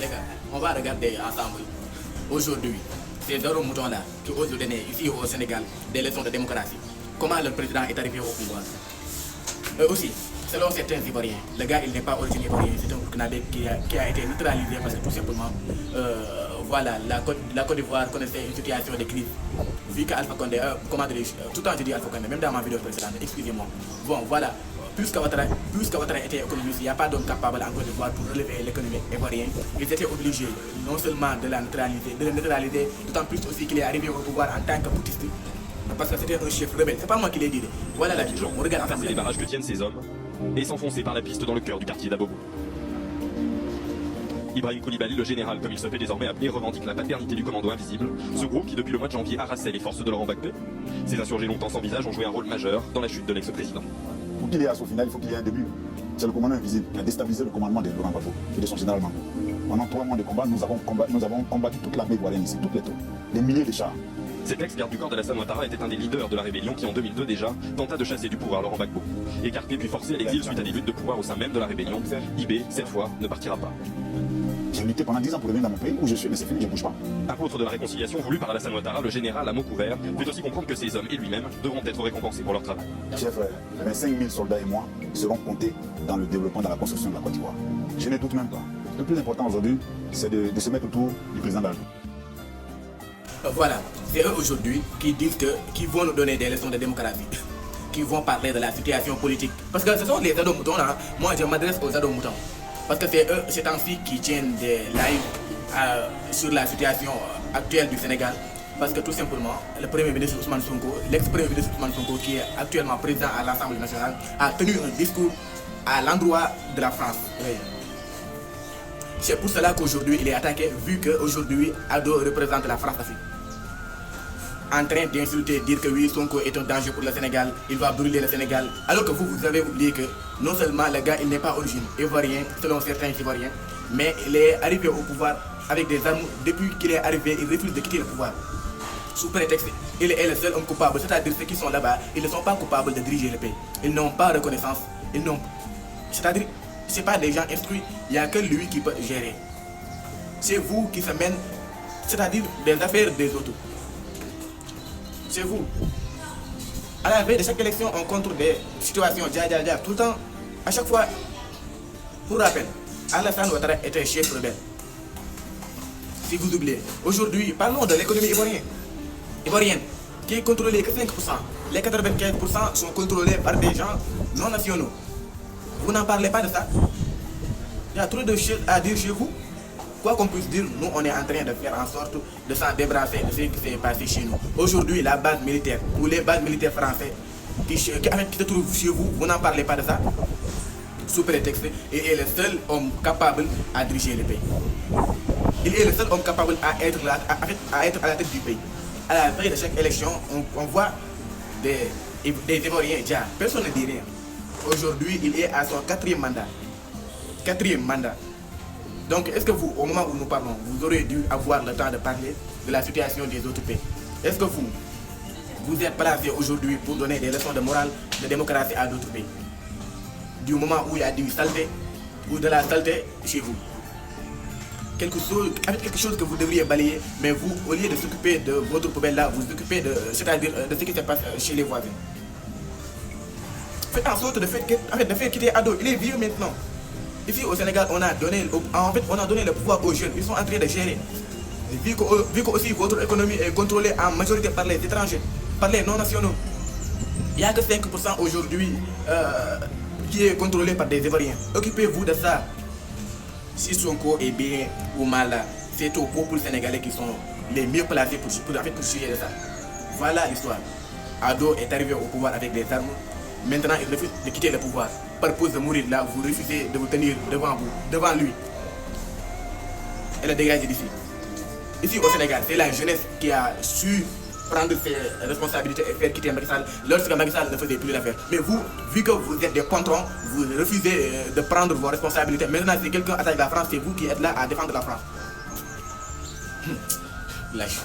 les gars, on va regarder ensemble aujourd'hui ces deux moutons-là qui osent nous donner ici au Sénégal des leçons de démocratie. Comment le président est arrivé au pouvoir. Aussi, selon certains Ivoiriens, le gars il n'est pas originaire ivoirien, c'est un Burkinabé qui a été neutralisé parce que tout simplement, voilà, la Côte d'Ivoire connaissait une situation de crise. Vu qu'Alpha Condé, comment dire, tout le temps je dis Alpha Condé, même dans ma vidéo précédente, excusez-moi. Bon, voilà, puisque Ouattara était économiste, il n'y a pas d'homme capable en Côte d'Ivoire pour relever l'économie ivoirienne. Ils étaient obligés non seulement de la neutraliser, d'autant plus aussi qu'il est arrivé au pouvoir en tant que boutiste. Parce que c'était un chef rebelle, c'est pas moi qui l'ai dit. Voilà la vidéo, on regarde ensemble. Les barrages que tiennent ces hommes et s'enfoncer par la piste dans le cœur du quartier d'Abobo. Ibrahim Koulibaly, le général, comme il se fait désormais appeler, revendique la paternité du commando invisible, ce groupe qui depuis le mois de janvier harassait les forces de Laurent Gbagbo. Ces insurgés longtemps sans visage ont joué un rôle majeur dans la chute de l'ex-président. Pour qu'il y ait à son final, il faut qu'il y ait un début. C'est le commandant invisible qui a déstabilisé le commandement de Laurent Gbagbo et de son général Mango. Pendant 3 mois de combat, nous avons combattu toute l'armée ivoirienne ici, toutes les troupes, des milliers de chars. Cet ex-garde du corps d'Alassane Ouattara était un des leaders de la rébellion qui en 2002 déjà tenta de chasser du pouvoir Laurent Gbagbo. Écarté puis forcé à l'exil suite à des luttes de pouvoir au sein même de la rébellion, IB, cette fois, ne partira pas. J'ai lutté pendant 10 ans pour revenir dans mon pays où je suis, mais c'est fini, je ne bouge pas. Apôtre de la réconciliation voulue par Alassane Ouattara, le général à mots couverts fait aussi comprendre que ces hommes et lui-même devront être récompensés pour leur travail. Chers frères, 25 000 soldats et moi seront comptés dans le développement, dans la construction de la Côte d'Ivoire. Je ne doute même pas. Le plus important aujourd'hui, c'est de se mettre autour du président de la République. Voilà, c'est eux aujourd'hui qui vont nous donner des leçons de démocratie, qui vont parler de la situation politique. Parce que ce sont les ados-moutons là, moi je m'adresse aux ados-moutons. Parce que c'est eux, ces temps-ci, qui tiennent des lives sur la situation actuelle du Sénégal. Parce que tout simplement, le Premier ministre Ousmane Sonko, l'ex-Premier ministre Ousmane Sonko, qui est actuellement président à l'Assemblée nationale, a tenu un discours à l'endroit de la France. C'est pour cela qu'aujourd'hui il est attaqué, vu qu'aujourd'hui Ado représente la France-Afrique. En train d'insulter, dire que oui, Sonko est un danger pour le Sénégal, il va brûler le Sénégal. Alors que vous avez oublié que non seulement le gars il n'est pas origine ivoirien, selon certains Ivoiriens, mais il est arrivé au pouvoir avec des armes. Depuis qu'il est arrivé, il refuse de quitter le pouvoir. Sous prétexte, il est le seul homme coupable, c'est-à-dire ceux qui sont là-bas, ils ne sont pas coupables de diriger le pays. Ils n'ont pas reconnaissance, c'est-à-dire, ce n'est pas des gens instruits, il n'y a que lui qui peut gérer. C'est vous qui se mène, c'est-à-dire des affaires des autres. C'est vous. À la veille de chaque élection, on contre des situations, tout le temps, à chaque fois. Pour rappel, Alassane Ouattara était chef rebelle. Si vous oubliez, aujourd'hui, parlons de l'économie ivoirienne, qui est contrôlée que 5%. Les 95% sont contrôlés par des gens non nationaux. Vous n'en parlez pas de ça. Il y a trop de choses à dire chez vous. Quoi qu'on puisse dire, nous on est en train de faire en sorte de s'en débarrasser de ce qui s'est passé chez nous. Aujourd'hui, la base militaire ou les bases militaires françaises qui se trouvent chez vous, vous n'en parlez pas de ça. Sous prétexte, il est le seul homme capable à diriger le pays. Il est le seul homme capable à être à la tête du pays. À la veille de chaque élection, on voit des Ivoiriens déjà. Personne ne dit rien. Aujourd'hui, il est à son 4e mandat. 4e mandat. Donc, est-ce que vous, au moment où nous parlons, vous aurez dû avoir le temps de parler de la situation des autres pays? Est-ce que vous êtes placé aujourd'hui pour donner des leçons de morale, de démocratie à d'autres pays? Du moment où il y a du saleté ou de la saleté chez vous. Quelque chose que vous devriez balayer, mais vous, au lieu de s'occuper de votre poubelle là, vous occupez de, c'est-à-dire de ce qui se passe chez les voisins. Faites en sorte de faire quitter Ado. Il est vieux maintenant. Ici au Sénégal, on a donné le pouvoir aux jeunes. Ils sont en train de gérer. Vu que aussi votre économie est contrôlée en majorité par les étrangers, par les non-nationaux. Il n'y a que 5% aujourd'hui qui est contrôlé par des Ivoiriens. Occupez-vous de ça. Si Sonko est bien ou mal, c'est au peuple sénégalais qui sont les mieux placés pour juger de ça. Voilà l'histoire. Ado est arrivé au pouvoir avec des armes. Maintenant, il refuse de quitter le pouvoir. Par pause de mourir là, vous refusez de vous tenir devant lui. Et le dégage d'ici. Ici au Sénégal, c'est la jeunesse qui a su prendre ses responsabilités et faire quitter Macky Sall lorsque Macky Sall ne faisait plus l'affaire. Mais vous, vu que vous êtes des patrons, vous refusez de prendre vos responsabilités. Maintenant, si quelqu'un attaque la France, c'est vous qui êtes là à défendre la France. Lâche.